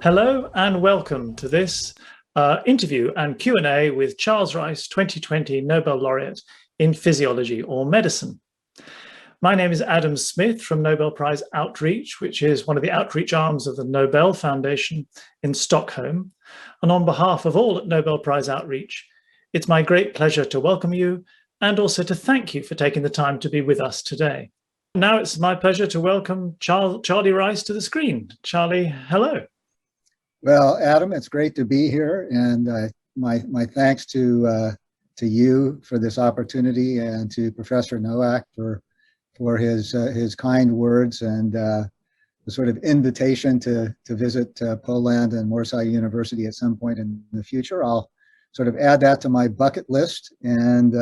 Hello and welcome to this interview and Q&A with Charles Rice, 2020 Nobel Laureate in Physiology or Medicine. My name is Adam Smith from Nobel Prize Outreach, which is one of the outreach arms of the Nobel Foundation in Stockholm. And on behalf of all at Nobel Prize Outreach, it's my great pleasure to welcome you and also to thank you for taking the time to be with us today. Now it's my pleasure to welcome Charlie Rice to the screen. Charlie, hello. Well, Adam, it's great to be here, and my thanks to you for this opportunity, and to Professor Nowak for his kind words and the sort of invitation to visit Poland and Warsaw University at some point in the future. I'll sort of add that to my bucket list, and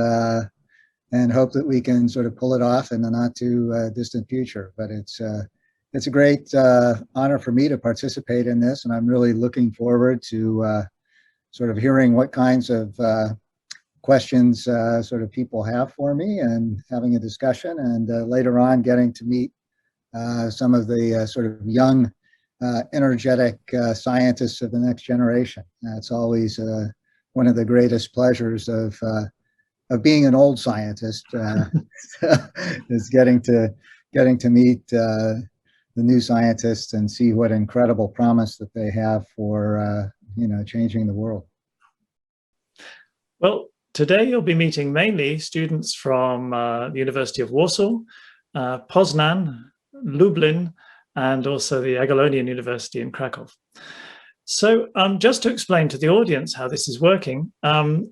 hope that we can sort of pull it off in the not too distant future. But it's a great honor for me to participate in this, and I'm really looking forward to sort of hearing what kinds of questions sort of people have for me, and having a discussion, and later on getting to meet some of the sort of young, energetic scientists of the next generation. It's always one of the greatest pleasures of being an old scientist, is getting to meet the new scientists and see what incredible promise that they have for changing the world. Well, today you'll be meeting mainly students from the University of Warsaw, Poznan, Lublin, and also the Jagiellonian University in Krakow. So just to explain to the audience how this is working,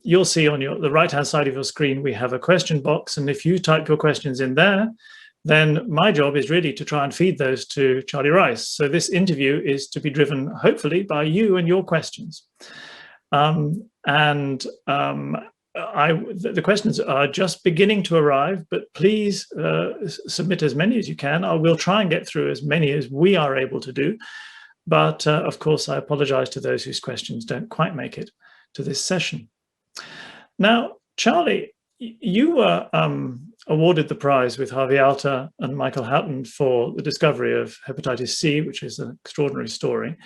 you'll see on the right-hand side of your screen we have a question box, and if you type your questions in there, then my job is really to try and feed those to Charlie Rice. So this interview is to be driven, hopefully, by you and your questions. The questions are just beginning to arrive, but please submit as many as you can. I will try and get through as many as we are able to do. But of course, I apologize to those whose questions don't quite make it to this session. Now, Charlie, you were awarded the prize with Harvey Alter and Michael Houghton for the discovery of hepatitis C, which is an extraordinary story.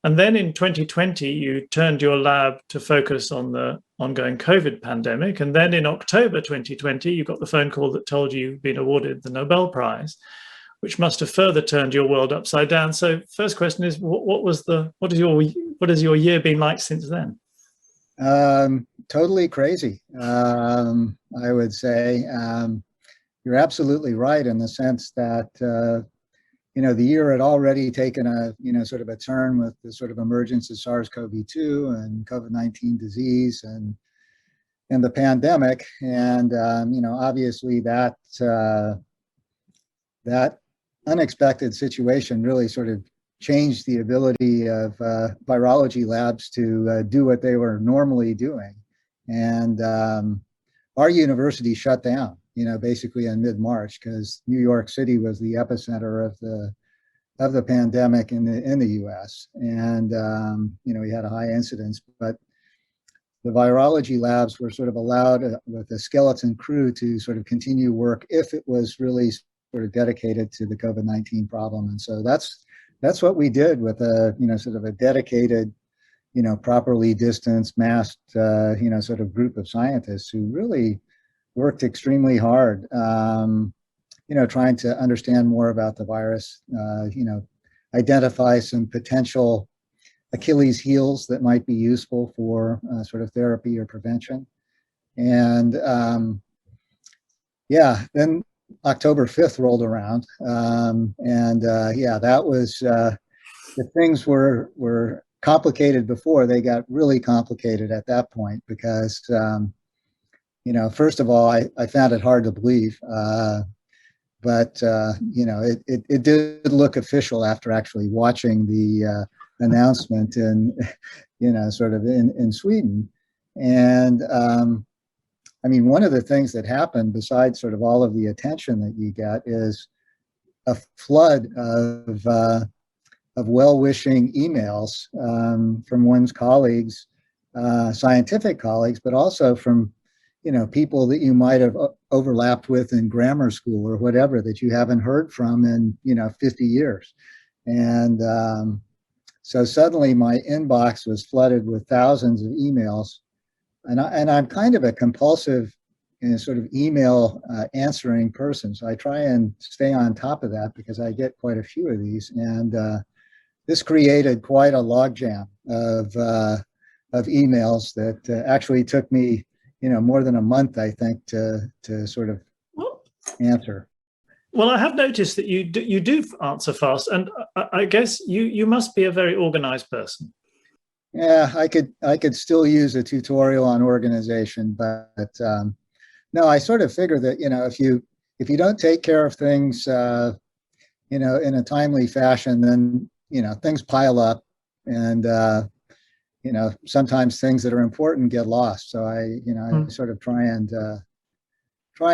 And then in 2020, you turned your lab to focus on the ongoing COVID pandemic. And then in October 2020, you got the phone call that told you you'd been awarded the Nobel Prize, which must have further turned your world upside down. So first question is, what has your year been like since then? Totally crazy. I would say you're absolutely right in the sense that the year had already taken a sort of a turn with the sort of emergence of SARS-CoV-2 and COVID-19 disease and the pandemic, and obviously that unexpected situation really sort of changed the ability of virology labs to do what they were normally doing. And our university shut down, basically in mid-March, because New York City was the epicenter of the pandemic in the US. And we had a high incidence, but the virology labs were sort of allowed with a skeleton crew to sort of continue work if it was really sort of dedicated to the COVID-19 problem. And so that's what we did with a sort of a dedicated, properly distanced, masked, sort of group of scientists who really worked extremely hard, trying to understand more about the virus, identify some potential Achilles heels that might be useful for sort of therapy or prevention. And then October 5th rolled around, that was if things were complicated before, they got really complicated at that point, because first of all, I found it hard to believe, but it did look official after actually watching the announcement in sort of in Sweden. And I mean, one of the things that happened, besides sort of all of the attention that you get, is a flood of well-wishing emails from one's colleagues, scientific colleagues, but also from people that you might have overlapped with in grammar school or whatever, that you haven't heard from in 50 years. And So suddenly my inbox was flooded with thousands of emails, and I'm kind of a compulsive, sort of email answering person. So I try and stay on top of that because I get quite a few of these, and this created quite a logjam of emails that actually took me, more than a month, I think, to sort of answer. Well, I have noticed that you do answer fast, and I guess you must be a very organized person. Yeah, I could still use a tutorial on organization, but no, I sort of figure that if you don't take care of things in a timely fashion, then things pile up, and sometimes things that are important get lost. So I sort of try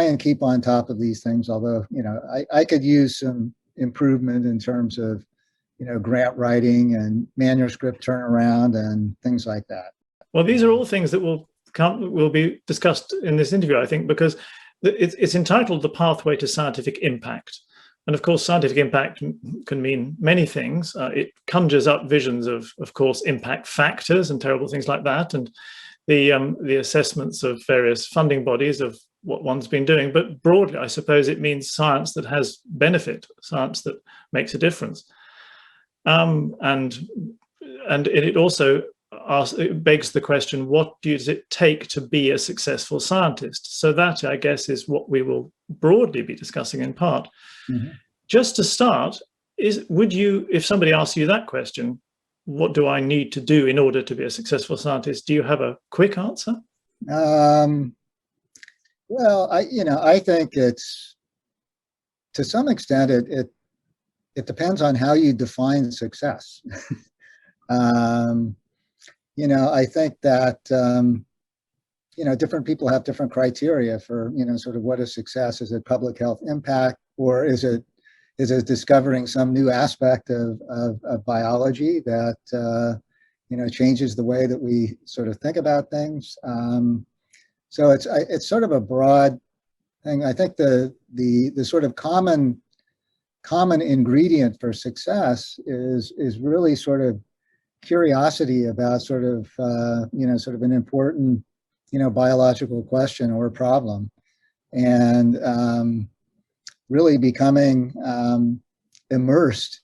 and keep on top of these things, although I could use some improvement in terms of grant writing and manuscript turnaround and things like that. Well, these are all things that will be discussed in this interview, I think, because it's entitled The Pathway to Scientific Impact. And of course, scientific impact can mean many things. It conjures up visions of course, impact factors and terrible things like that, and the assessments of various funding bodies of what one's been doing. But broadly, I suppose it means science that has benefit, science that makes a difference. And it also it begs the question, what does it take to be a successful scientist? So that, I guess, is what we will broadly be discussing in part. Mm-hmm. Just to start, if somebody asks you that question, what do I need to do in order to be a successful scientist? Do you have a quick answer? Well, I think it's, to some extent, it depends on how you define success. I think that, different people have different criteria for, sort of what is success. Is it public health impact, or is it discovering some new aspect of biology that, changes the way that we sort of think about things? So it's sort of a broad thing. I think the sort of common ingredient for success is really sort of curiosity about sort of sort of an important biological question or problem, and really becoming immersed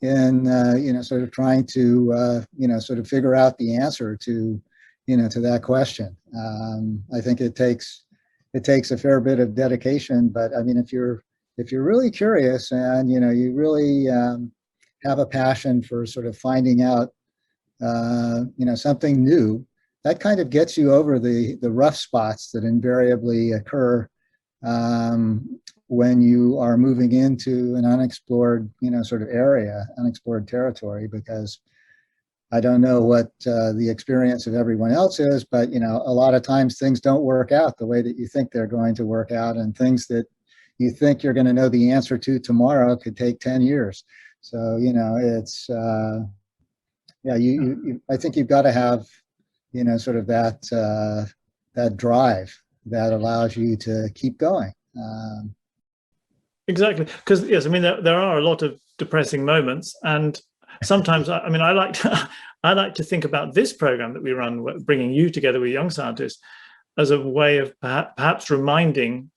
in sort of trying to sort of figure out the answer to to that question. I think it takes a fair bit of dedication, but I mean, if you're really curious and you really have a passion for sort of finding out something new, that kind of gets you over the rough spots that invariably occur when you are moving into an unexplored sort of area, unexplored territory, because I don't know what the experience of everyone else is, but a lot of times things don't work out the way that you think they're going to work out, and things that you think you're going to know the answer to tomorrow could take 10 years. So it's I think you've got to have sort of that drive that allows you to keep going. Exactly, because yes, I mean there are a lot of depressing moments, and sometimes I like to think about this program that we run, bringing you together with young scientists, as a way of perhaps reminding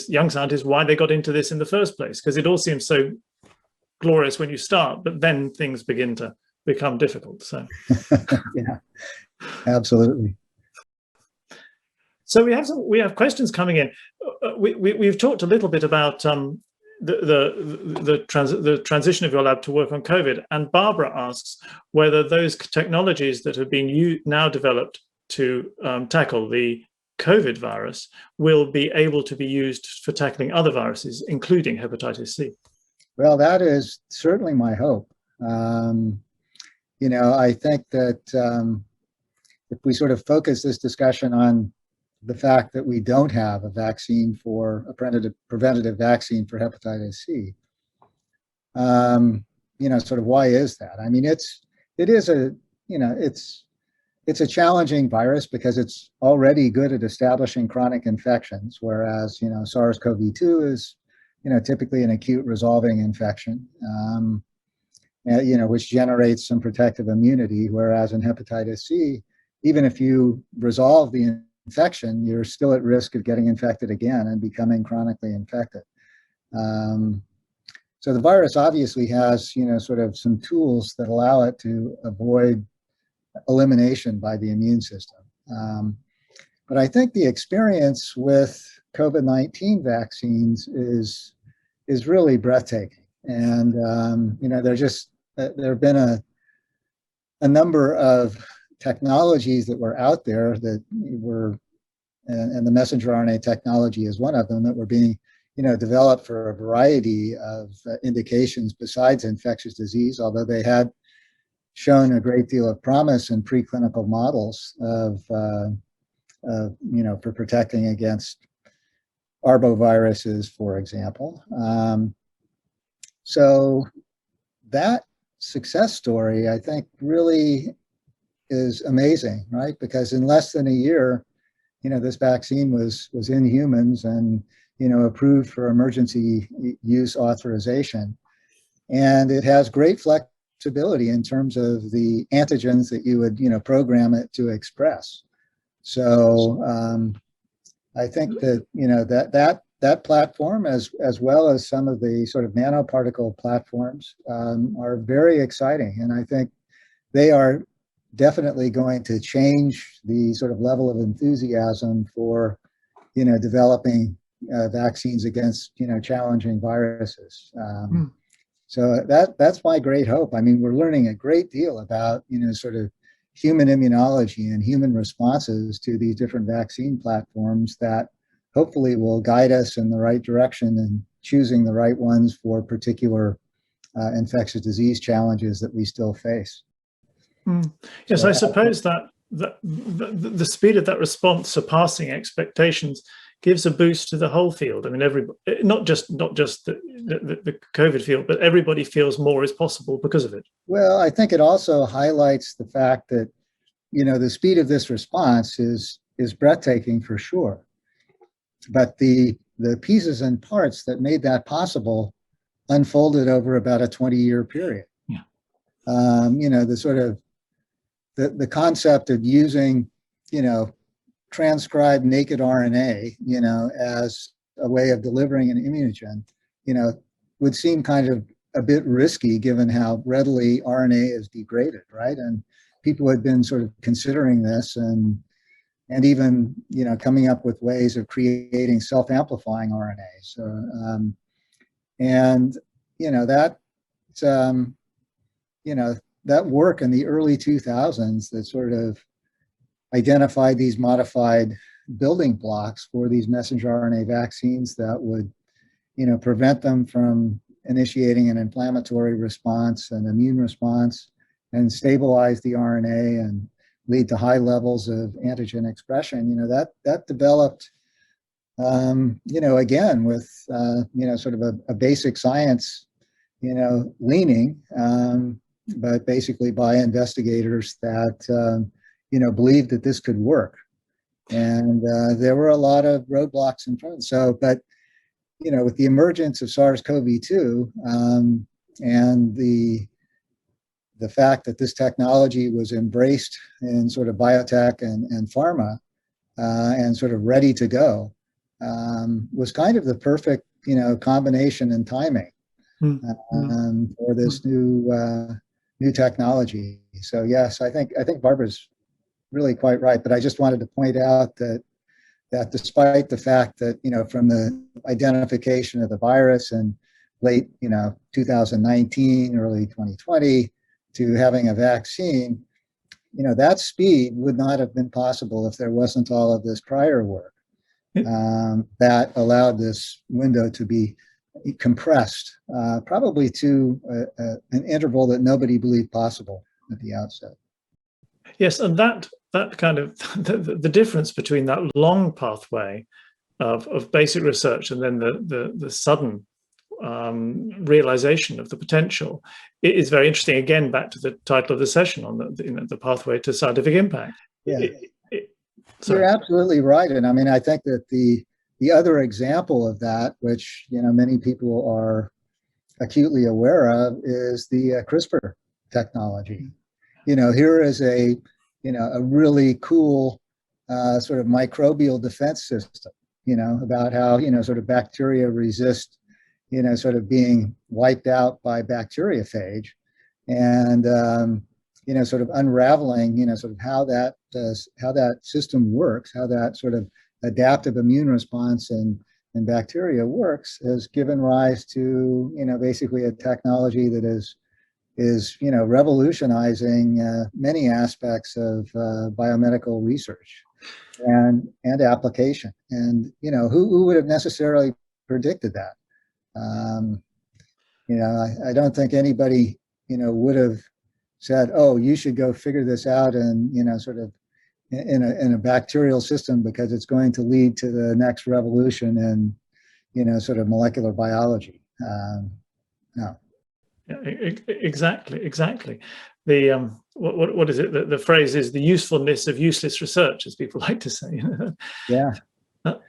young scientists, why they got into this in the first place, because it all seems so glorious when you start, but then things begin to become difficult. So yeah, absolutely. So we have questions coming in. We've talked a little bit about the transition of your lab to work on COVID, and Barbara asks whether those technologies that have been now developed to tackle the COVID virus will be able to be used for tackling other viruses, including hepatitis C. Well, that is certainly my hope. I think that if we sort of focus this discussion on the fact that we don't have a vaccine a preventative vaccine for hepatitis C, sort of why is that? I mean, it's a challenging virus because it's already good at establishing chronic infections, whereas SARS-CoV-2 is typically an acute resolving infection. which generates some protective immunity, whereas in hepatitis C, even if you resolve the infection, you're still at risk of getting infected again and becoming chronically infected. So the virus obviously has, sort of some tools that allow it to avoid elimination by the immune system. But I think the experience with COVID-19 vaccines is really breathtaking. And, there have been a number of technologies that were out there that were, and the messenger RNA technology is one of them, that were being developed for a variety of indications besides infectious disease, although they had shown a great deal of promise in preclinical models for protecting against arboviruses, for example. So that success story, I think, really is amazing, right? Because in less than a year, this vaccine was in humans and approved for emergency use authorization. And it has great flexibility in terms of the antigens that you would, program it to express. So I think that that platform, as well as some of the sort of nanoparticle platforms, are very exciting. And I think they are definitely going to change the sort of level of enthusiasm for, developing vaccines against, challenging viruses. So that's my great hope. I mean, we're learning a great deal about, sort of human immunology and human responses to these different vaccine platforms that hopefully will guide us in the right direction and choosing the right ones for particular infectious disease challenges that we still face. Yes, so I suppose that the speed of that response surpassing expectations gives a boost to the whole field. I mean, everybody, not just the COVID field, but everybody feels more is possible because of it. Well, I think it also highlights the fact that, the speed of this response is breathtaking for sure. But the pieces and parts that made that possible unfolded over about a 20-year period. Yeah. The sort of the concept of using, transcribed naked RNA, as a way of delivering an immunogen, would seem kind of a bit risky given how readily RNA is degraded, right? And people had been sort of considering this and even, coming up with ways of creating self-amplifying RNA. So, that work in the early 2000s that sort of identified these modified building blocks for these messenger RNA vaccines that would, prevent them from initiating an inflammatory response, an immune response, and stabilize the RNA and lead to high levels of antigen expression. That developed, again with, sort of a basic science, leaning, but basically by investigators that, believed that this could work. And there were a lot of roadblocks in front. So, but, with the emergence of SARS-CoV-2 and the fact that this technology was embraced in sort of biotech and pharma and sort of ready to go, was kind of the perfect, combination and timing for this new technology. So yes, I think Barbara's really quite right. But I just wanted to point out that despite the fact that, from the identification of the virus in late, 2019, early 2020, to having a vaccine, that speed would not have been possible if there wasn't all of this prior work that allowed this window to be compressed, probably to an interval that nobody believed possible at the outset. Yes, and that kind of the difference between that long pathway of basic research and then the sudden realization of the potential is very interesting. Again, back to the title of the session on the pathway to scientific impact. Yeah, you're absolutely right. And I mean, I think that the other example of that, which many people are acutely aware of is the CRISPR technology. Here is a really cool sort of microbial defense system, about how, sort of bacteria resist, sort of being wiped out by bacteriophage, and, sort of unraveling, sort of how that system works, how that sort of adaptive immune response and bacteria works, has given rise to, basically a technology that is revolutionizing many aspects of biomedical research and application. And, who would have necessarily predicted that? I don't think anybody, would have said, oh, you should go figure this out and, sort of in a bacterial system, because it's going to lead to the next revolution in, sort of molecular biology. No. Yeah, exactly. The what is it? The phrase is the usefulness of useless research, as people like to say. Yeah. But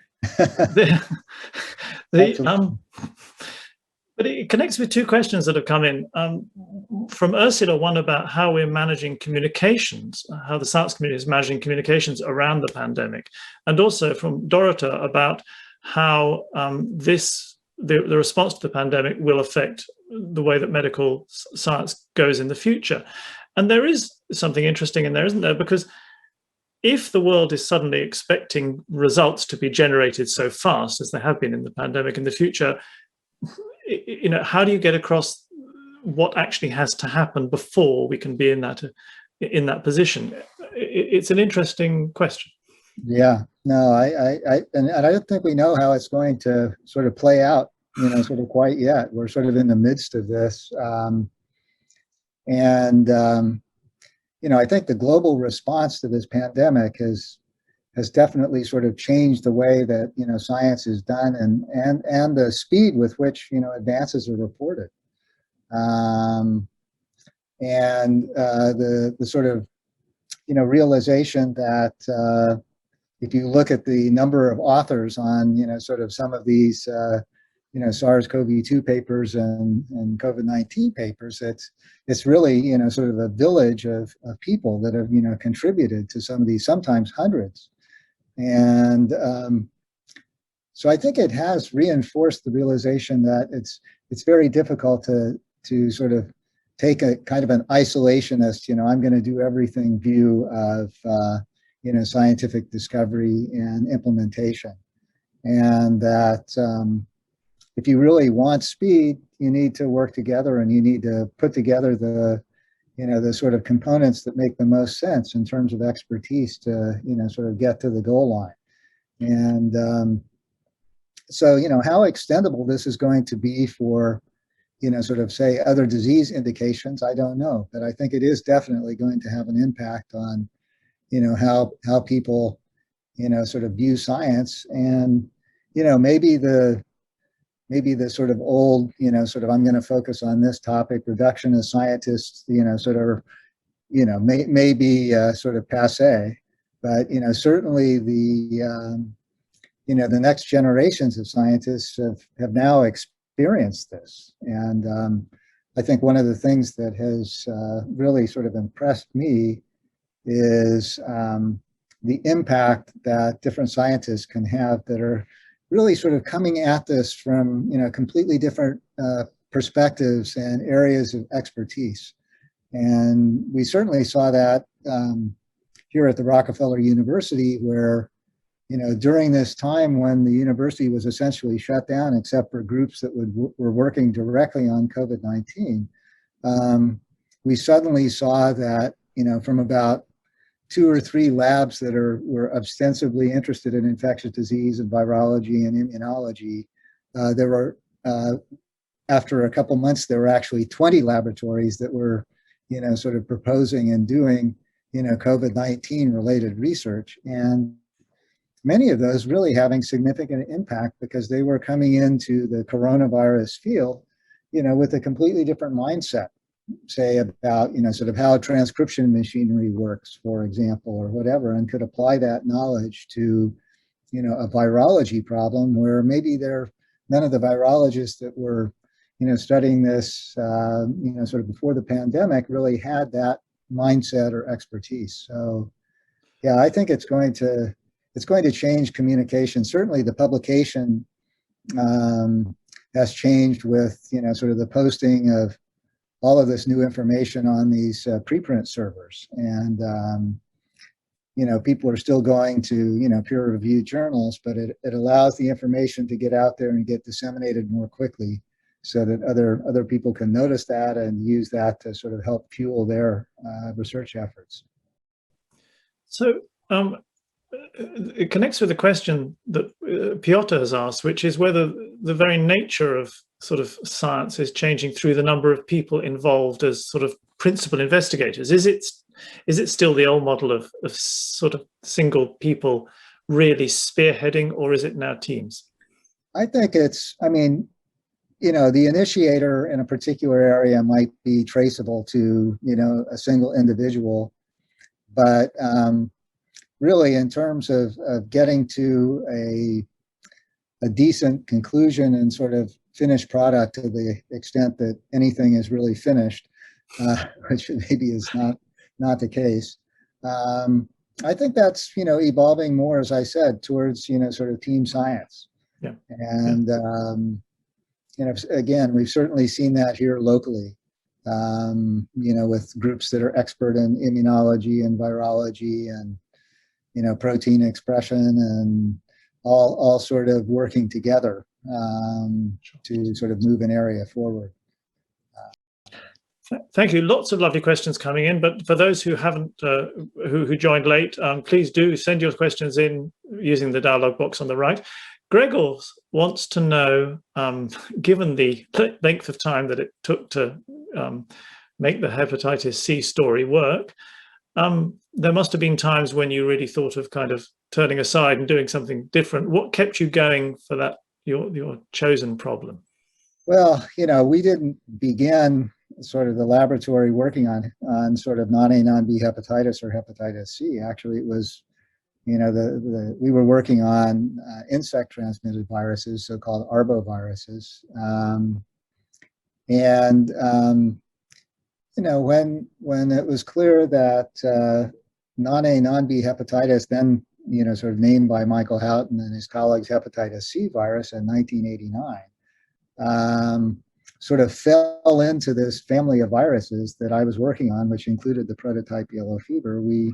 it connects with two questions that have come in from Ursula. One about how we're managing communications, how the science community is managing communications around the pandemic, and also from Dorota about how the response to the pandemic will affect the way that medical science goes in the future. And there is something interesting in there, isn't there? Because if the world is suddenly expecting results to be generated so fast as they have been in the pandemic in the future, how do you get across what actually has to happen before we can be in that position? It's an interesting question. Yeah, no, and I don't think we know how it's going to sort of play out, sort of quite yet. We're sort of in the midst of this. I think the global response to this pandemic has definitely sort of changed the way that, science is done and the speed with which, advances are reported. The sort of, realization that if you look at the number of authors on, sort of some of these, SARS-CoV-2 papers and COVID-19 papers, it's really, sort of a village of people that have, contributed to some of these, sometimes hundreds. And so I think it has reinforced the realization that it's very difficult to sort of take a kind of an isolationist, I'm going to do everything view of, scientific discovery and implementation. And that if you really want speed, you need to work together and you need to put together the sort of components that make the most sense in terms of expertise to, sort of get to the goal line. And so, how extendable this is going to be for, sort of say other disease indications, I don't know, but I think it is definitely going to have an impact on, how people, sort of view science. And, maybe the sort of old, sort of I'm going to focus on this topic, reductionist scientists, sort of, may be sort of passé, but, certainly the, the next generations of scientists have now experienced this. And I think one of the things that has really sort of impressed me is the impact that different scientists can have that are really sort of coming at this from, completely different perspectives and areas of expertise. And we certainly saw that here at the Rockefeller University, where, during this time when the university was essentially shut down, except for groups that were working directly on COVID-19, we suddenly saw that, from about 2 or 3 labs that were ostensibly interested in infectious disease and virology and immunology, there were, after a couple months, there were actually 20 laboratories that were, sort of proposing and doing, COVID-19 related research. And many of those really having significant impact because they were coming into the coronavirus field, with a completely different mindset, say about, sort of how transcription machinery works, for example, or whatever, and could apply that knowledge to, a virology problem where maybe none of the virologists that were, studying this, sort of before the pandemic, really had that mindset or expertise. So, yeah, I think it's going to change communication. Certainly, the publication has changed with sort of the posting of all of this new information on these preprint servers, and people are still going to peer-reviewed journals, but it allows the information to get out there and get disseminated more quickly, so that other people can notice that and use that to sort of help fuel their research efforts. So it connects with the question that Piotr has asked, which is whether the very nature of sort of science is changing through the number of people involved as sort of principal investigators. Is it still the old model of sort of single people really spearheading, or is it now teams? I think the initiator in a particular area might be traceable to, a single individual, but really in terms of getting to a decent conclusion and sort of finished product to the extent that anything is really finished, which maybe is not the case. I think that's, evolving more, as I said, towards, sort of team science. Yeah. And, again, we've certainly seen that here locally, with groups that are expert in immunology and virology and, protein expression, and all sort of working together to sort of move an area forward. Thank you. Lots of lovely questions coming in, but for those who haven't, who joined late, please do send your questions in using the dialog box on the right. Gregor wants to know, given the length of time that it took to make the hepatitis C story work, there must have been times when you really thought of kind of turning aside and doing something different. What kept you going for that, your chosen problem? Well, we didn't begin sort of the laboratory working on sort of non-A, non-B hepatitis or hepatitis C. Actually, it was, we were working on insect transmitted viruses, so-called arboviruses. When it was clear that non-A, non-B hepatitis, then, sort of named by Michael Houghton and his colleagues hepatitis C virus in 1989, sort of fell into this family of viruses that I was working on, which included the prototype yellow fever. We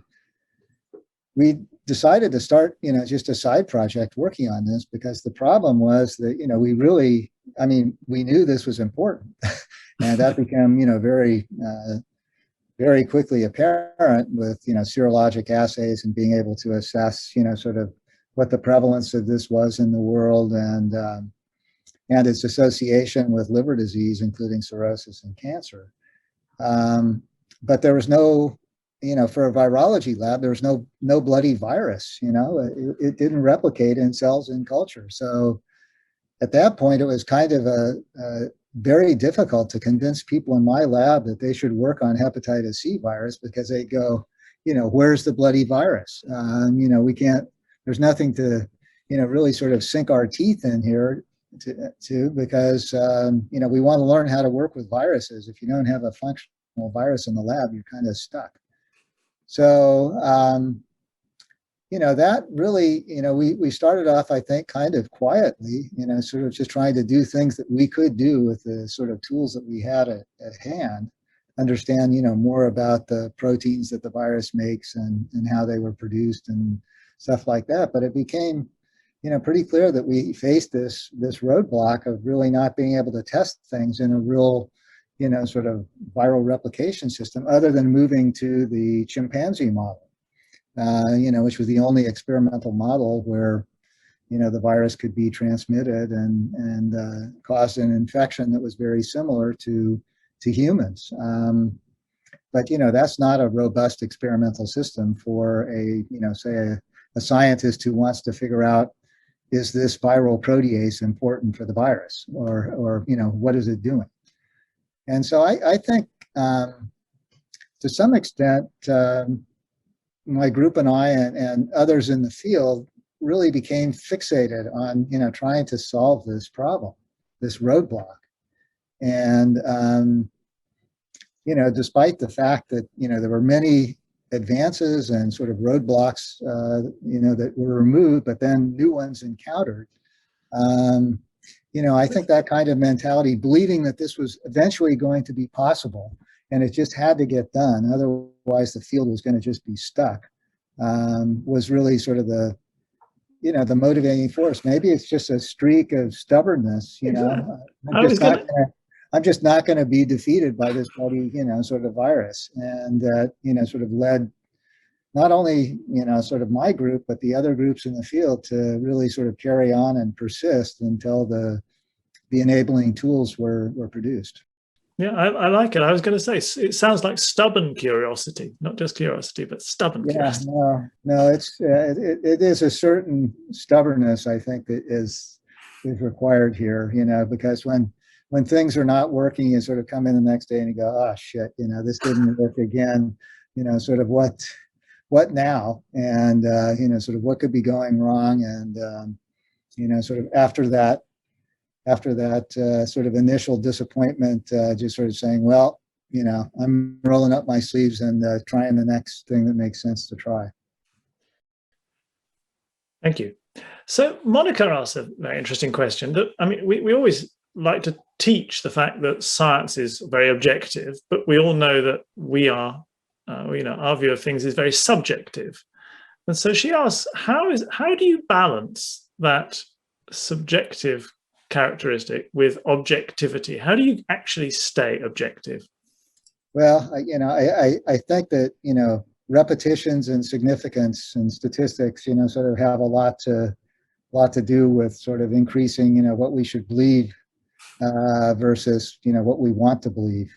decided to start, just a side project working on this, because the problem was that, we knew this was important. And that became, very quickly apparent with, serologic assays and being able to assess, sort of what the prevalence of this was in the world, and its association with liver disease, including cirrhosis and cancer. But there was no, for a virology lab, there was no bloody virus. It didn't replicate in cells in culture. So at that point, it was kind of a very difficult to convince people in my lab that they should work on hepatitis C virus, because they go, where's the bloody virus? We can't, there's nothing to, really sort of sink our teeth in here to because, we want to learn how to work with viruses. If you don't have a functional virus in the lab, you're kind of stuck. So, that really, we started off, I think, kind of quietly, sort of just trying to do things that we could do with the sort of tools that we had at hand, understand, more about the proteins that the virus makes and how they were produced and stuff like that. But it became, pretty clear that we faced this roadblock of really not being able to test things in a real, sort of viral replication system, other than moving to the chimpanzee model. Which was the only experimental model where, the virus could be transmitted and cause an infection that was very similar to humans. But, that's not a robust experimental system for say a scientist who wants to figure out, is this viral protease important for the virus, or what is it doing? And so I think to some extent, my group and I and others in the field really became fixated on, trying to solve this problem, this roadblock. And, despite the fact that, there were many advances and sort of roadblocks, that were removed, but then new ones encountered. I think that kind of mentality, believing that this was eventually going to be possible, and it just had to get done, otherwise the field was going to just be stuck, was really sort of the motivating force. Maybe it's just a streak of stubbornness. I'm just not going to be defeated by this bloody, sort of virus, and sort of led not only, sort of my group, but the other groups in the field to really sort of carry on and persist until the enabling tools were produced. Yeah, I like it. I was going to say, it sounds like stubborn curiosity, not just curiosity, but stubborn curiosity. No, it is a certain stubbornness, I think, that is required here, because when things are not working, you sort of come in the next day and you go, oh shit, this didn't work again, sort of what now? And, sort of what could be going wrong? And, sort of after that sort of initial disappointment, just sort of saying, well, I'm rolling up my sleeves and trying the next thing that makes sense to try. Thank you. So Monica asked a very interesting question. That, I mean, we always like to teach the fact that science is very objective, but we all know that we are, our view of things is very subjective. And so she asks, how do you balance that subjective characteristic with objectivity? How do you actually stay objective? Well, I think that, repetitions and significance and statistics, sort of have a lot to do with sort of increasing, what we should believe versus, what we want to believe.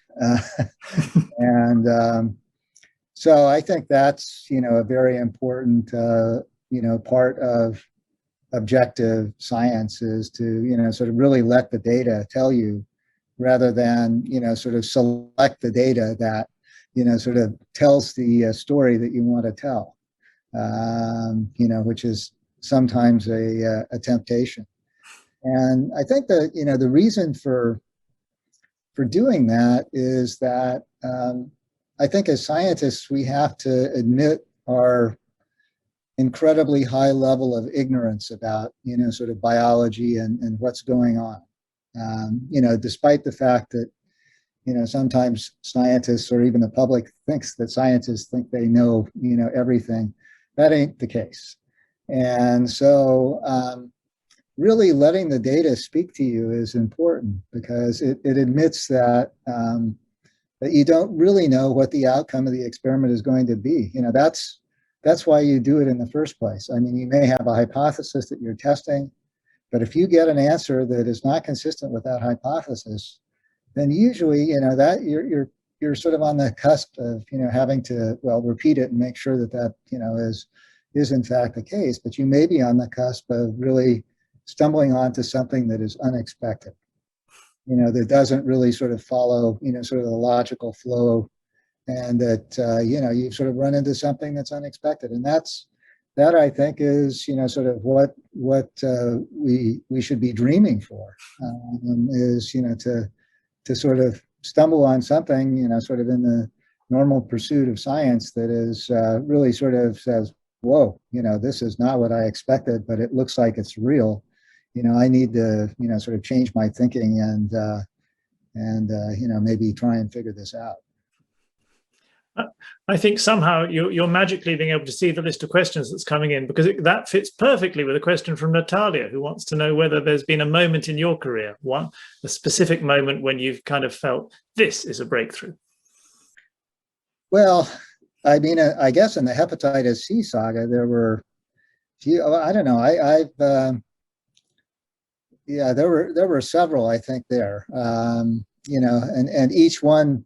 And so I think that's, a very important, part of objective science, is to, sort of really let the data tell you, rather than, sort of select the data that, sort of tells the story that you want to tell, which is sometimes a temptation. And I think that, the reason for doing that is that I think as scientists, we have to admit our incredibly high level of ignorance about, sort of biology and what's going on. Despite the fact that, sometimes scientists or even the public thinks that scientists think they know, everything, that ain't the case. And so really letting the data speak to you is important, because it admits that that you don't really know what the outcome of the experiment is going to be. That's why you do it in the first place. I mean, you may have a hypothesis that you're testing, but if you get an answer that is not consistent with that hypothesis, then usually, that you're sort of on the cusp of, having to, well, repeat it and make sure that is in fact the case. But you may be on the cusp of really stumbling onto something that is unexpected, that doesn't really sort of follow, sort of the logical flow, and that, you've sort of run into something that's unexpected. And that I think is, sort of what we should be dreaming for, is, to sort of stumble on something, sort of in the normal pursuit of science that is really sort of says, whoa, this is not what I expected, but it looks like it's real. I need to, sort of change my thinking and maybe try and figure this out. I think somehow you're magically being able to see the list of questions that's coming in, because that fits perfectly with a question from Natalia, who wants to know whether there's been a moment in your career, a specific moment when you've kind of felt this is a breakthrough. Well, I mean, I guess in the hepatitis C saga, there were few, I don't know, yeah, there were several, I think, there, and each one,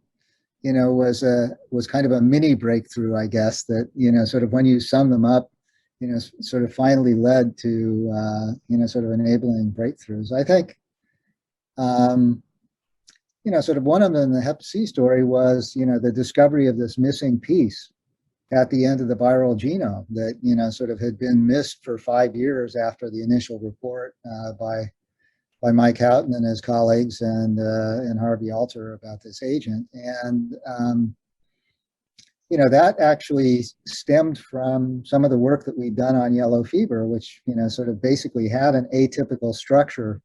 was kind of a mini breakthrough, I guess, that, sort of when you sum them up, sort of finally led to, sort of enabling breakthroughs. I think, sort of one of them in the Hep C story was, the discovery of this missing piece at the end of the viral genome that, sort of had been missed for 5 years after the initial report by Mike Houghton and his colleagues and Harvey Alter about this agent. And that actually stemmed from some of the work that we'd done on yellow fever, which sort of basically had an atypical structure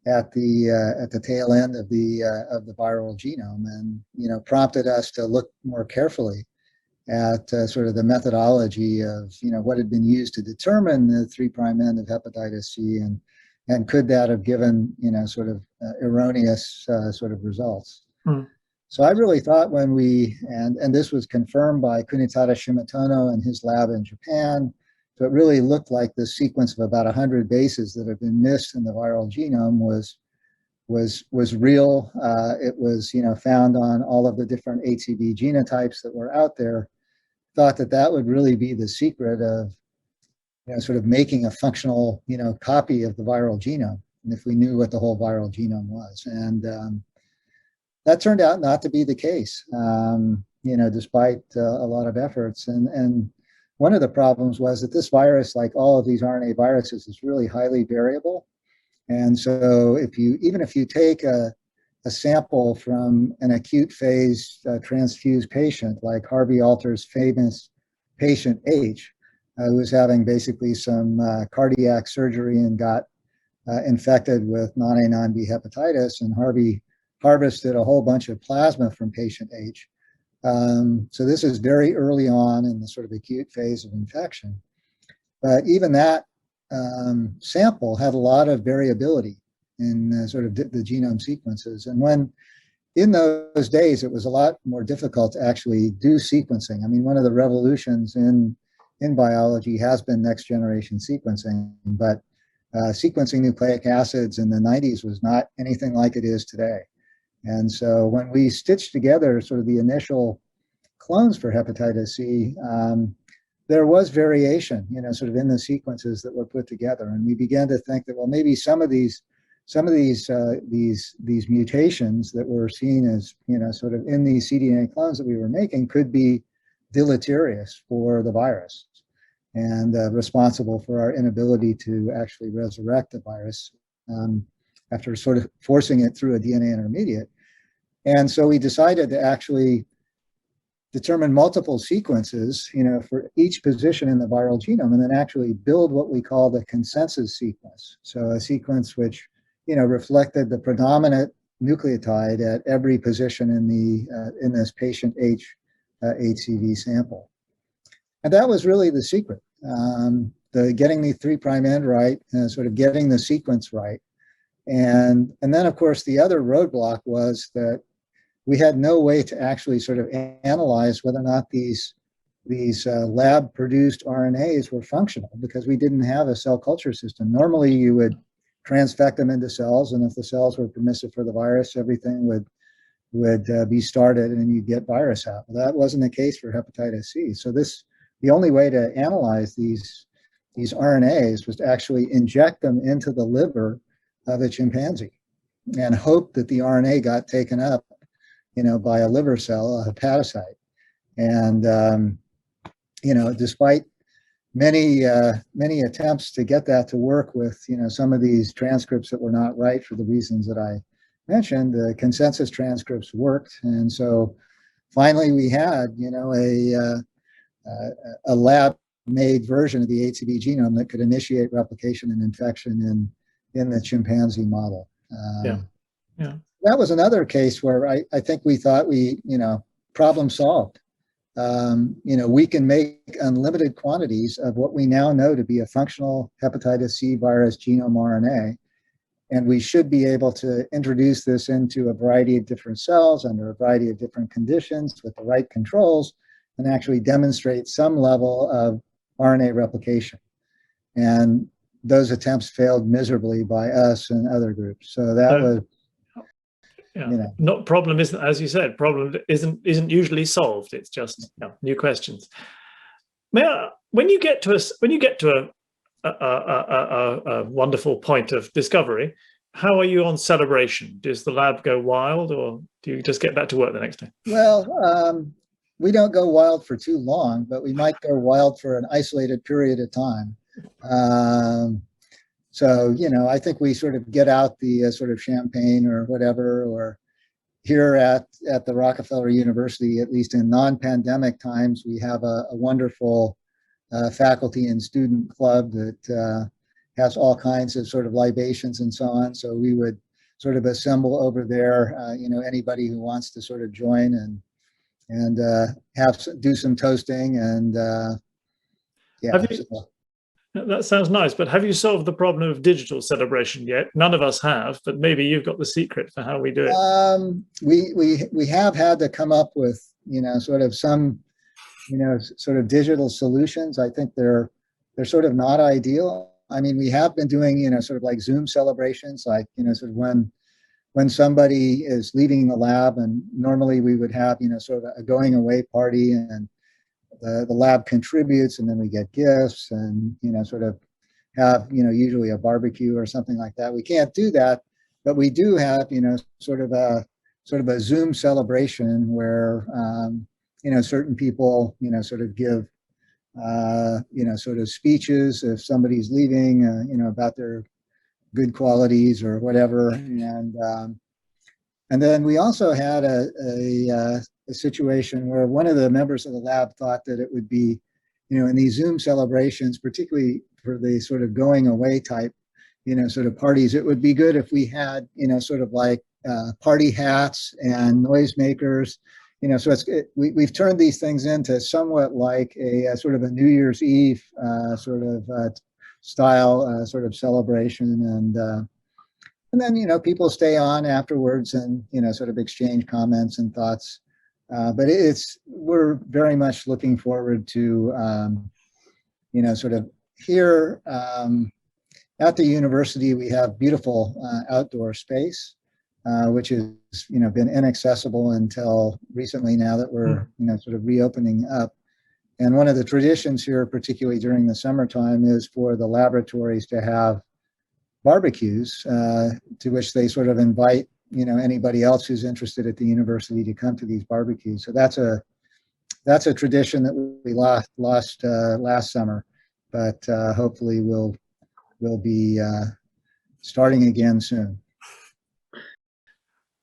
at the tail end of the viral genome, and prompted us to look more carefully at sort of the methodology of what had been used to determine the 3' end of hepatitis C, and could that have given sort of erroneous sort of results. So I really thought when and this was confirmed by Kunitada Shimotono and his lab in Japan, so it really looked like the sequence of about 100 bases that have been missed in the viral genome was real. It was found on all of the different HCV genotypes that were out there. Thought that would really be the secret of sort of making a functional copy of the viral genome, and if we knew what the whole viral genome was. And that turned out not to be the case, despite a lot of efforts. And one of the problems was that this virus, like all of these RNA viruses, is really highly variable. And so even if you take a sample from an acute phase transfused patient, like Harvey Alter's famous patient H, who was having basically some cardiac surgery and got infected with non-A, non-B hepatitis, and Harvey harvested a whole bunch of plasma from patient H. So this is very early on in the sort of acute phase of infection. But even that sample had a lot of variability in sort of the genome sequences. And when in those days, it was a lot more difficult to actually do sequencing. I mean, one of the revolutions in biology has been next generation sequencing, but sequencing nucleic acids in the 90s was not anything like it is today. And so when we stitched together sort of the initial clones for hepatitis C, there was variation, sort of in the sequences that were put together. And we began to think that, well, maybe some of these mutations that were seen as, sort of in these cDNA clones that we were making could be deleterious for the virus and responsible for our inability to actually resurrect the virus after sort of forcing it through a DNA intermediate. And so we decided to actually determine multiple sequences, for each position in the viral genome, and then actually build what we call the consensus sequence. So a sequence which, reflected the predominant nucleotide at every position in this patient H HCV sample. And that was really the secret, getting the 3' end right, sort of getting the sequence right. And then, of course, the other roadblock was that we had no way to actually sort of analyze whether or not these lab-produced RNAs were functional, because we didn't have a cell culture system. Normally, you would transfect them into cells, and if the cells were permissive for the virus, everything would be started, and you get virus out. Well, that wasn't the case for hepatitis C. So the only way to analyze these RNAs was to actually inject them into the liver of a chimpanzee and hope that the RNA got taken up, by a liver cell, a hepatocyte. And, despite many attempts to get that to work with, some of these transcripts that were not right for the reasons that I mentioned, the consensus transcripts worked. And so finally we had, a lab-made version of the HCV genome that could initiate replication and infection in the chimpanzee model. Yeah. That was another case where I think we thought problem solved. We can make unlimited quantities of what we now know to be a functional hepatitis C virus genome RNA, and we should be able to introduce this into a variety of different cells under a variety of different conditions with the right controls, and actually demonstrate some level of RNA replication. And those attempts failed miserably by us and other groups. So that was, not problem isn't, as you said, problem isn't usually solved. It's just new questions. When you get to a wonderful point of discovery, how are you on celebration? Does the lab go wild, or do you just get back to work the next day? Well, we don't go wild for too long, but we might go wild for an isolated period of time. So, I think we sort of get out the sort of champagne or whatever, or here at the Rockefeller University, at least in non-pandemic times, we have a wonderful faculty and student club that has all kinds of sort of libations and so on. So we would sort of assemble over there, anybody who wants to sort of join and do some toasting and yeah. Have you, that sounds nice, but have you solved the problem of digital celebration yet? None of us have, but maybe you've got the secret for how we do it. We have had to come up with, sort of some, sort of digital solutions. I think they're sort of not ideal. I mean, we have been doing, sort of like Zoom celebrations, like, sort of when somebody is leaving the lab, and normally we would have, sort of a going away party, and the lab contributes, and then we get gifts, and, sort of have, usually a barbecue or something like that. We can't do that, but we do have, sort of a Zoom celebration where, certain people, sort of give, sort of speeches if somebody's leaving, about their good qualities or whatever. And then we also had a situation where one of the members of the lab thought that it would be, in these Zoom celebrations, particularly for the sort of going away type, sort of parties, it would be good if we had, sort of like party hats and noisemakers. So we've turned these things into somewhat like a sort of a New Year's Eve sort of style sort of celebration, and then people stay on afterwards and sort of exchange comments and thoughts. But we're very much looking forward to sort of here at the university we have beautiful outdoor space, which has been inaccessible until recently, now that we're sort of reopening up. And one of the traditions here, particularly during the summertime, is for the laboratories to have barbecues, to which they sort of invite anybody else who's interested at the university to come to these barbecues. So that's a tradition that we lost last summer, but hopefully we'll be starting again soon.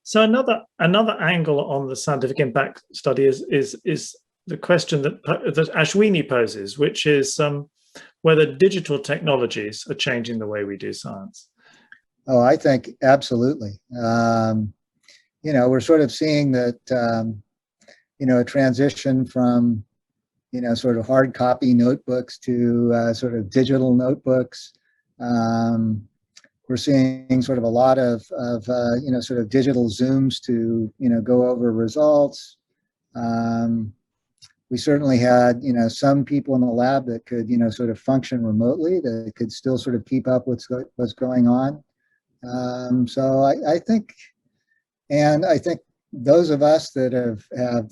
So another angle on the scientific impact study is the question that Ashwini poses, which is whether digital technologies are changing the way we do science. Oh, I think absolutely. We're sort of seeing that, a transition from, sort of hard copy notebooks to sort of digital notebooks. We're seeing sort of a lot of sort of digital Zooms to, go over results. We certainly had, some people in the lab that could, sort of function remotely, that could still sort of keep up with what's going on. So I think those of us that have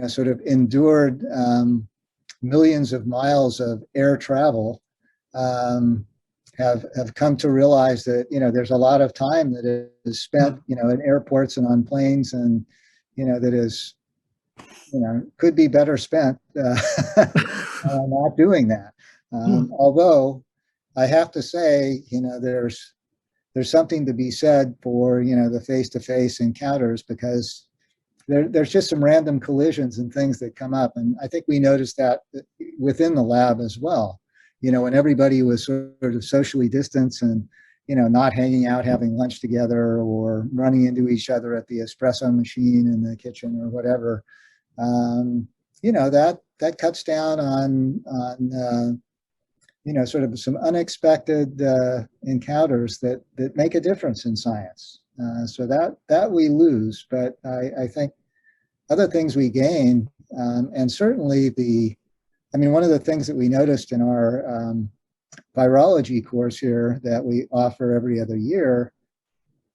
sort of endured millions of miles of air travel have come to realize that there's a lot of time that is spent in airports and on planes, and that is could be better spent not doing that. Although I have to say, there's something to be said for the face-to-face encounters, because there's just some random collisions and things that come up, and I think we noticed that within the lab as well. When everybody was sort of socially distanced and not hanging out, having lunch together, or running into each other at the espresso machine in the kitchen or whatever, that cuts down on sort of some unexpected encounters that make a difference in science. So that we lose, but I think other things we gain, and certainly one of the things that we noticed in our virology course here that we offer every other year,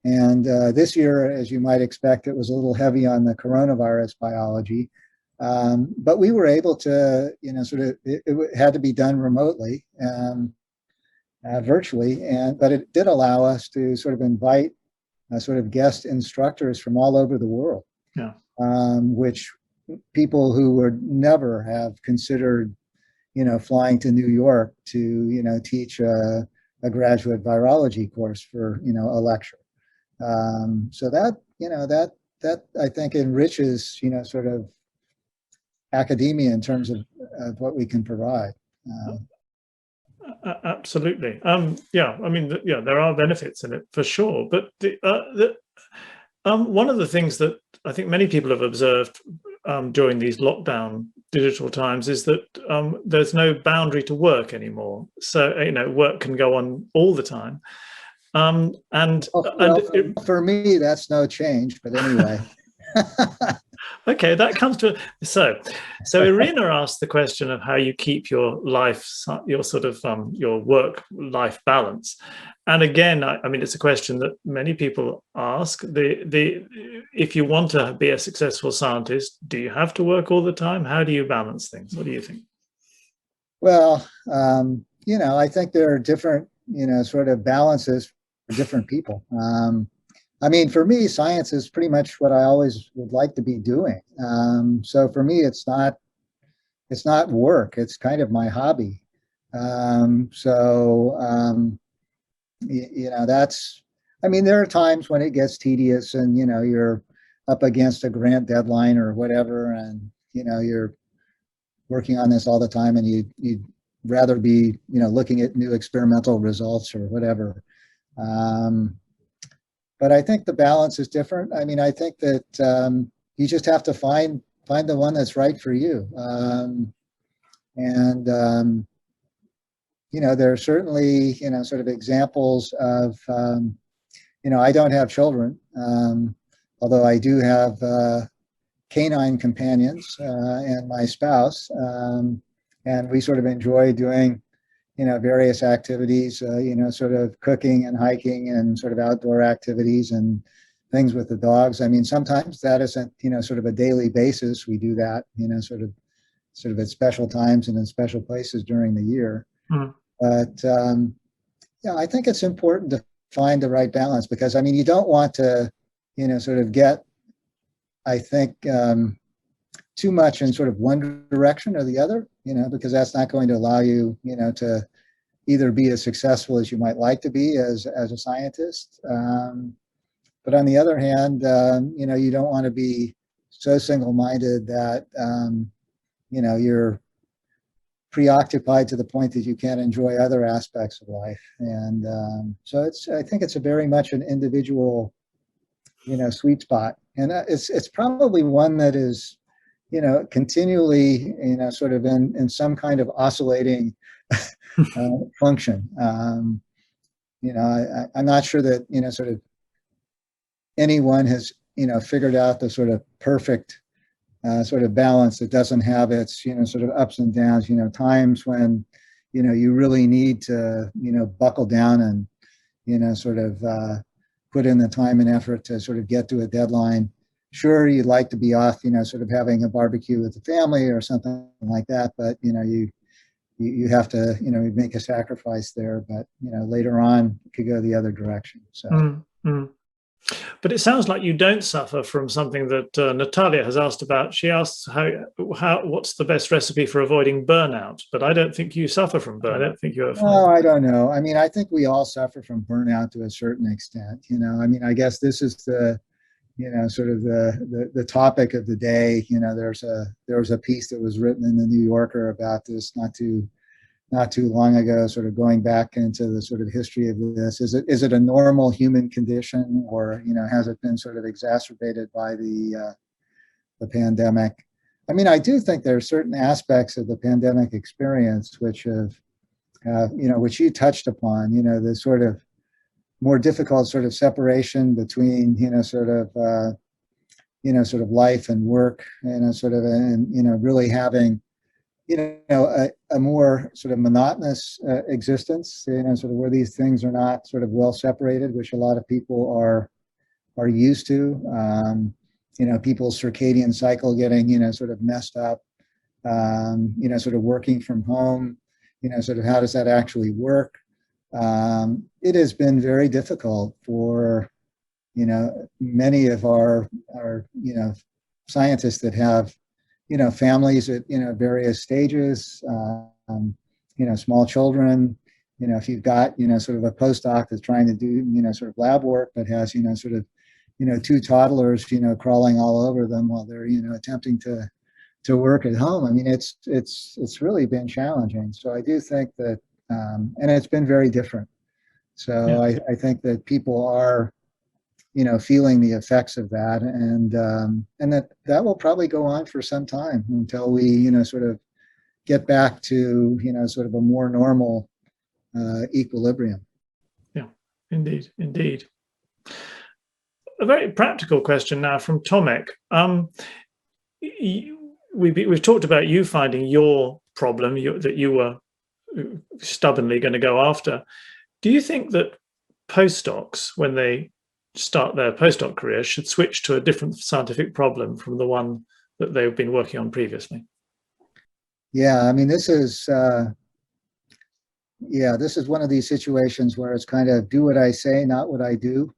and this year, as you might expect, it was a little heavy on the coronavirus biology, but we were able to, it had to be done remotely, virtually, but it did allow us to sort of invite sort of guest instructors from all over the world, which people who would never have considered, flying to New York to, teach a a graduate virology course for, a lecture. So that, that I think enriches, sort of academia in terms of what we can provide. Absolutely. Yeah, I mean, yeah, there are benefits in it for sure. But one of the things that I think many people have observed during these lockdown digital times is that there's no boundary to work anymore. So, work can go on all the time. For me, that's no change, but anyway. Okay, that comes to so Irina asked the question of how you keep your life, your sort of your work-life balance. And again, I mean, it's a question that many people ask. If you want to be a successful scientist, do you have to work all the time? How do you balance things? What do you think? Well, I think there are different, sort of balances for different people. I mean, for me, science is pretty much what I always would like to be doing. So for me, it's not work. It's kind of my hobby. That's, I mean, there are times when it gets tedious and, you're up against a grant deadline or whatever, and, you're working on this all the time and you'd rather be, looking at new experimental results or whatever. But I think the balance is different. I mean, I think that you just have to find the one that's right for you. There are certainly, sort of examples of, I don't have children, although I do have canine companions and my spouse, and we sort of enjoy doing, various activities, sort of cooking and hiking and sort of outdoor activities and things with the dogs. I mean, sometimes that isn't, sort of a daily basis. We do that, sort of at special times and in special places during the year. Mm. But yeah, I think it's important to find the right balance because, I mean, you don't want to, sort of get, I think, too much in sort of one direction or the other, because that's not going to allow you, to either be as successful as you might like to be as a scientist. But on the other hand, you don't want to be so single-minded that, you're preoccupied to the point that you can't enjoy other aspects of life. And so I think it's a very much an individual, sweet spot. And it's probably one that is, continually, sort of in some kind of oscillating function. I'm not sure that, sort of anyone has, figured out the sort of perfect sort of balance that doesn't have its, sort of ups and downs, times when, you really need to, buckle down and, sort of put in the time and effort to sort of get to a deadline. Sure, you'd like to be off, sort of having a barbecue with the family or something like that, but, you have to, make a sacrifice there, but, later on it could go the other direction. So. Mm-hmm. But it sounds like you don't suffer from something that Natalia has asked about. She asks what's the best recipe for avoiding burnout? But I don't think you suffer from burnout. I don't think you're. No, I don't know. I mean, I think we all suffer from burnout to a certain extent. I mean, I guess this is the, sort of the topic of the day. There was a piece that was written in the New Yorker about this not too long ago, sort of going back into the sort of history of this. Is it a normal human condition, or has it been sort of exacerbated by the pandemic? I mean, I do think there are certain aspects of the pandemic experience which which you touched upon. The sort of more difficult sort of separation between sort of life and work, sort of, and really having a more sort of monotonous existence, sort of where these things are not sort of well separated, which a lot of people are used to. People's circadian cycle getting, sort of messed up, sort of working from home, sort of how does that actually work? It has been very difficult for, many of our scientists that have, families at, various stages, small children, if you've got, sort of a postdoc that's trying to do, sort of lab work, but has, sort of, two toddlers, crawling all over them while they're, attempting to work at home. I mean, it's really been challenging. So I do think that, and it's been very different. So I think that people are, feeling the effects of that, and that will probably go on for some time until we, sort of get back to, sort of a more normal equilibrium. Yeah, indeed, indeed. A very practical question now from Tomek. We've talked about you finding your problem that you were stubbornly going to go after. Do you think that postdocs, when they start their postdoc career, should switch to a different scientific problem from the one that they've been working on previously? Yeah, I mean, this is one of these situations where it's kind of do what I say, not what I do.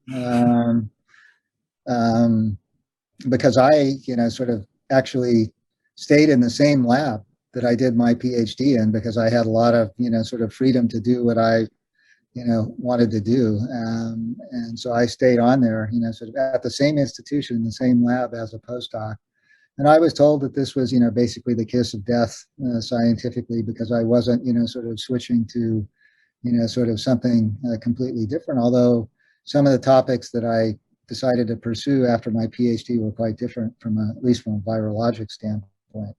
Because I, sort of actually stayed in the same lab that I did my PhD in, because I had a lot of, sort of freedom to do what I, wanted to do. And so I stayed on there, sort of at the same institution, in the same lab as a postdoc. And I was told that this was, basically the kiss of death scientifically, because I wasn't, sort of switching to, sort of something completely different. Although some of the topics that I decided to pursue after my PhD were quite different at least from a virologic standpoint.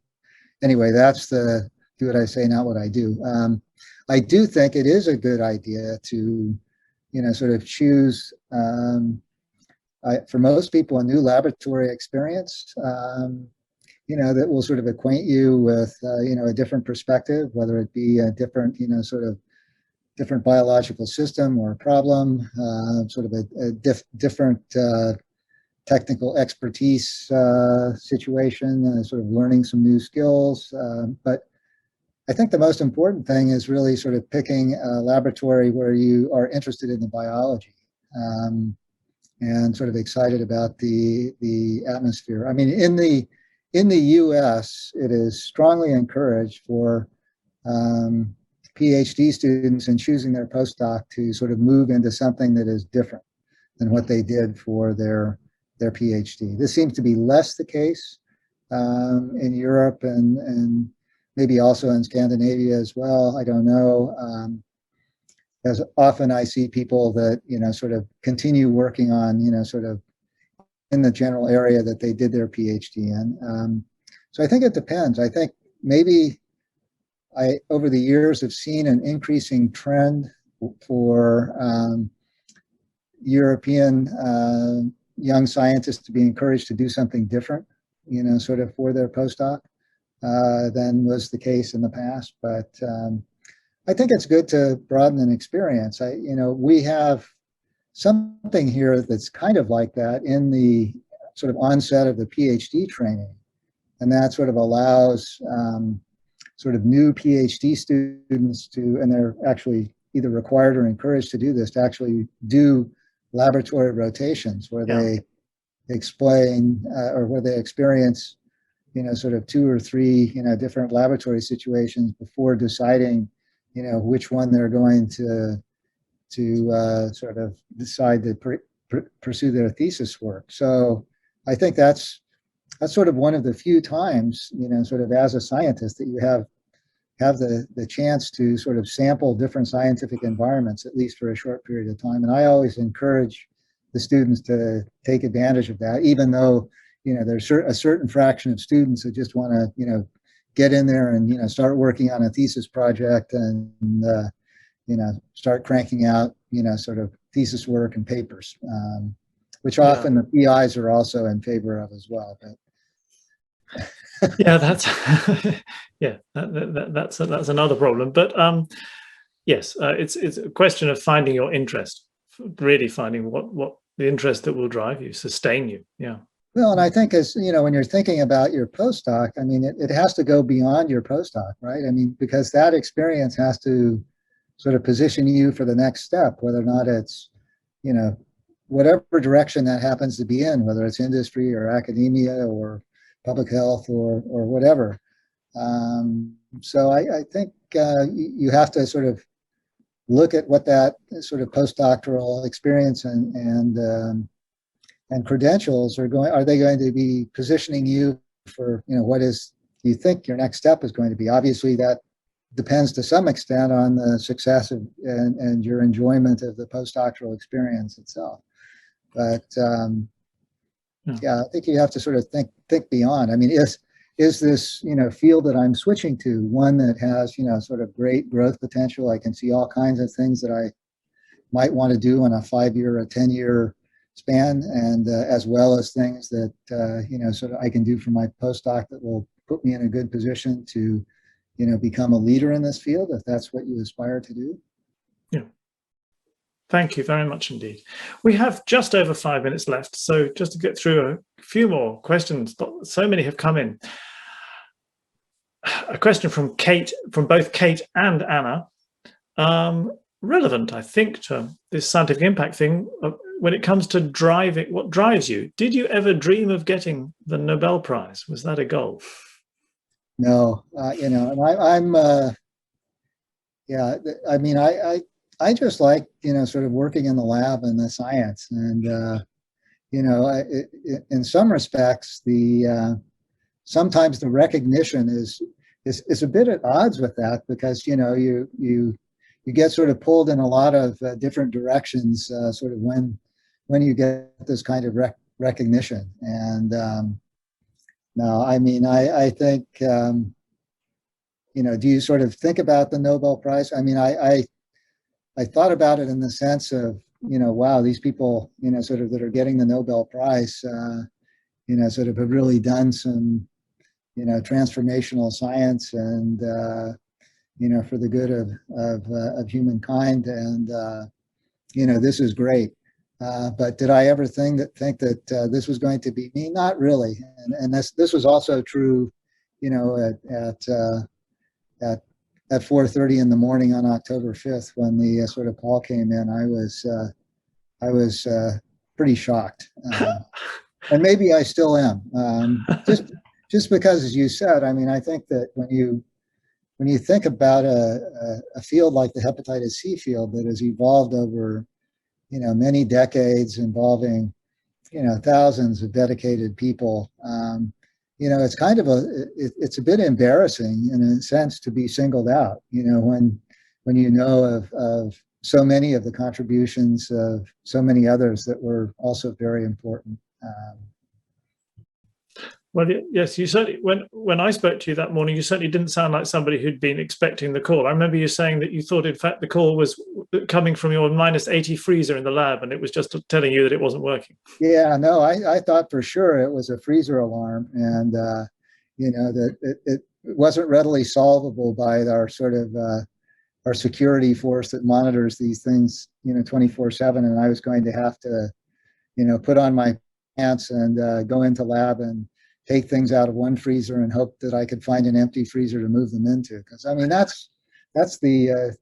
Anyway, that's the do what I say, not what I do. I do think it is a good idea to, sort of choose, for most people, a new laboratory experience, that will sort of acquaint you with, a different perspective, whether it be a different, sort of different biological system or problem, sort of a different technical expertise situation, sort of learning some new skills. But I think the most important thing is really sort of picking a laboratory where you are interested in the biology and sort of excited about the atmosphere. I mean, in the U.S., it is strongly encouraged for PhD students in choosing their postdoc to sort of move into something that is different than what they did for their PhD. This seems to be less the case in Europe and maybe also in Scandinavia as well. I don't know. As often I see people that, sort of continue working on, sort of in the general area that they did their PhD in. So I think it depends. I think maybe I, over the years, have seen an increasing trend for European young scientists to be encouraged to do something different, sort of for their postdoc than was the case in the past. But I think it's good to broaden an experience. We have something here that's kind of like that in the sort of onset of the PhD training. And that sort of allows sort of new PhD students to, and they're actually either required or encouraged to do this, to actually do laboratory rotations where they explain or where they experience, sort of 2 or 3, different laboratory situations before deciding, which one they're going to sort of decide to pursue their thesis work. So I think that's sort of one of the few times, sort of as a scientist, that you have the chance to sort of sample different scientific environments, at least for a short period of time. And I always encourage the students to take advantage of that, even though, there's a certain fraction of students that just want to, get in there and, start working on a thesis project and, start cranking out, sort of thesis work and papers, which often the PIs are also in favor of as well. But yeah, that's another problem. But yes, it's a question of finding your interest, really finding what the interest that will drive you, sustain you. Yeah. Well, and I think as, when you're thinking about your postdoc, I mean, it has to go beyond your postdoc, right? I mean, because that experience has to sort of position you for the next step, whether or not it's, whatever direction that happens to be in, whether it's industry or academia or public health or whatever. So I think you have to sort of look at what that sort of postdoctoral experience and credentials are they going to be positioning you for, what is you think your next step is going to be? Obviously, that depends to some extent on the success of, and your enjoyment of the postdoctoral experience itself. But yeah, I think you have to sort of think beyond. I mean, is this, field that I'm switching to one that has, sort of great growth potential? I can see all kinds of things that I might want to do in a 5-year or 10-year span, and as well as things that, sort of I can do for my postdoc that will put me in a good position to, become a leader in this field, if that's what you aspire to do. Yeah. Thank you very much indeed. We have just over 5 minutes left, so just to get through a few more questions. So many have come in. A question from Kate, from both Kate and Anna, relevant, I think, to this scientific impact thing. When it comes to driving, what drives you? Did you ever dream of getting the Nobel Prize? Was that a goal? No, and I'm yeah, I mean, I just like, sort of working in the lab and the science, and in some respects, sometimes the recognition is a bit at odds with that, because you get sort of pulled in a lot of different directions, sort of when you get this kind of recognition. And no, I mean, I think, do you sort of think about the Nobel Prize? I mean, I thought about it in the sense of, wow, these people, sort of that are getting the Nobel Prize, sort of have really done some, transformational science, and, for the good of humankind. And, this is great. But did I ever think that this was going to be me? Not really. And this was also true, at 4:30 in the morning on October 5th, when the sort of call came in. I was pretty shocked, and maybe I still am. Just because, as you said, I mean, I think that when you think about a field like the hepatitis C field that has evolved over, many decades, involving, thousands of dedicated people, it's kind of it's a bit embarrassing in a sense to be singled out, when you know of so many of the contributions of so many others that were also very important. Well, yes, you certainly, when I spoke to you that morning, you certainly didn't sound like somebody who'd been expecting the call. I remember you saying that you thought, in fact, the call was coming from your -80 freezer in the lab, and it was just telling you that it wasn't working. Yeah, no, I thought for sure it was a freezer alarm, and that it wasn't readily solvable by our sort of our security force that monitors these things, 24/7, and I was going to have to, put on my pants and go into lab and take things out of one freezer and hope that I could find an empty freezer to move them into. Because I mean, that's the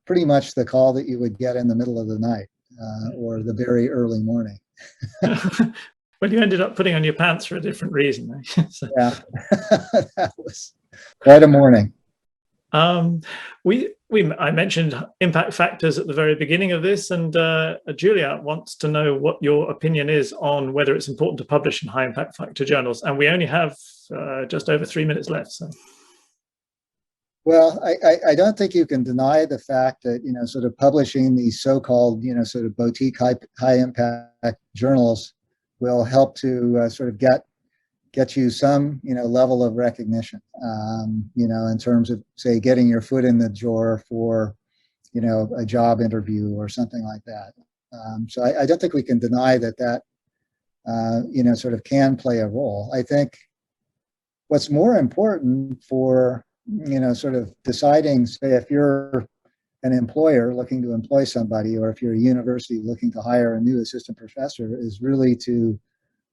pretty much the call that you would get in the middle of the night or the very early morning. Well, you ended up putting on your pants for a different reason. So. Yeah, that was quite a morning. I mentioned impact factors at the very beginning of this, and Julia wants to know what your opinion is on whether it's important to publish in high impact factor journals, and we only have just over 3 minutes left. So. Well, I don't think you can deny the fact that, sort of publishing these so-called, sort of boutique high impact journals will help to sort of get you some, level of recognition, in terms of, say, getting your foot in the door for, a job interview or something like that. So I don't think we can deny that, sort of can play a role. I think what's more important for, sort of deciding, say, if you're an employer looking to employ somebody, or if you're a university looking to hire a new assistant professor, is really to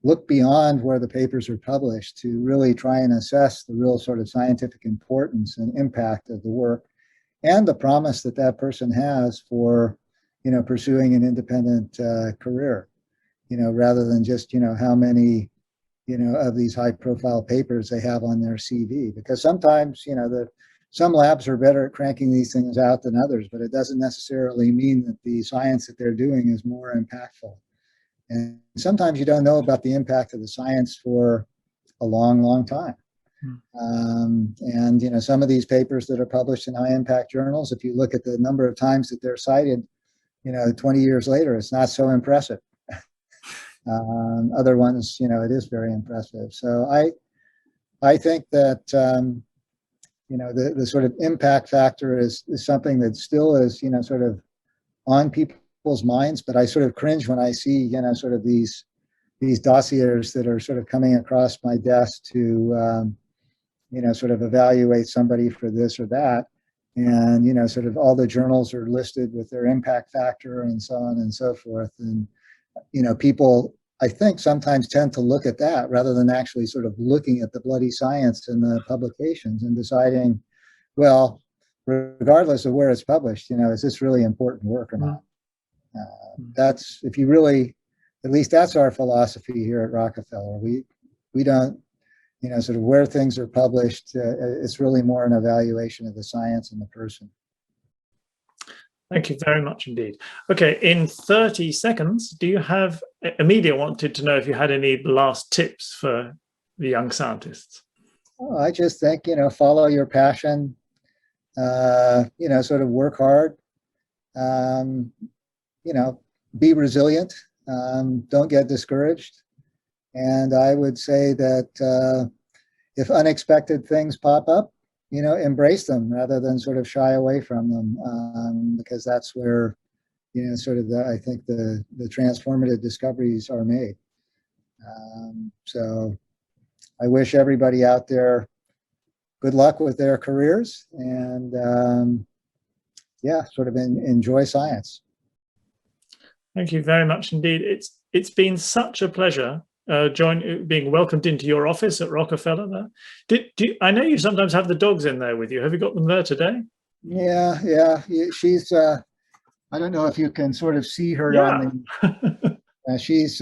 look beyond where the papers are published to really try and assess the real sort of scientific importance and impact of the work, and the promise that that person has for, pursuing an independent career, rather than just, how many, of these high profile papers they have on their CV. Because sometimes, the some labs are better at cranking these things out than others, but it doesn't necessarily mean that the science that they're doing is more impactful. And sometimes you don't know about the impact of the science for a long, long time. And you know, some of these papers that are published in high impact journals, if you look at the number of times that they're cited, you know, 20 years later, it's not so impressive. Other ones, you know, it is very impressive. So I think that you know, the sort of impact factor is something that still is, you know, sort of on people's minds, but I sort of cringe when I see, you know, sort of these dossiers that are sort of coming across my desk to you know, sort of evaluate somebody for this or that. And, you know, sort of all the journals are listed with their impact factor and so on and so forth. And, you know, people, I think, sometimes tend to look at that rather than actually sort of looking at the bloody science and the publications and deciding, well, regardless of where it's published, you know, is this really important work or not? That's, if you really, at least that's our philosophy here at Rockefeller. We don't, you know, sort of where things are published, it's really more an evaluation of the science and the person. Thank you very much indeed. Okay, in 30 seconds, do you have, Amelia wanted to know if you had any last tips for the young scientists. Oh, I just think, you know, follow your passion, you know, sort of work hard, you know, be resilient, don't get discouraged. And I would say that if unexpected things pop up, you know, embrace them rather than sort of shy away from them, because that's where, you know, sort of I think the transformative discoveries are made. So I wish everybody out there good luck with their careers and yeah, sort of enjoy science. Thank you very much indeed. It's been such a pleasure being welcomed into your office at Rockefeller there. I know you sometimes have the dogs in there with you. Have you got them there today? Yeah. She's, I don't know if you can sort of see her on the, she's,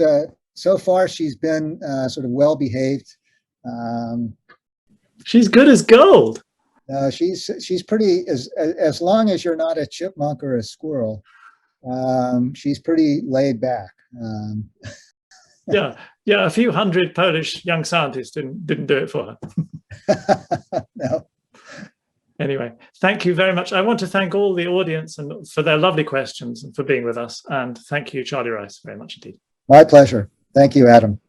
so far she's been sort of well-behaved. She's good as gold. She's pretty, as long as you're not a chipmunk or a squirrel, she's pretty laid back. Yeah, a few hundred Polish young scientists didn't do it for her. No. Anyway, thank you very much. I want to thank all the audience and for their lovely questions and for being with us. And thank you, Charlie Rice, very much indeed. My pleasure. Thank you, Adam.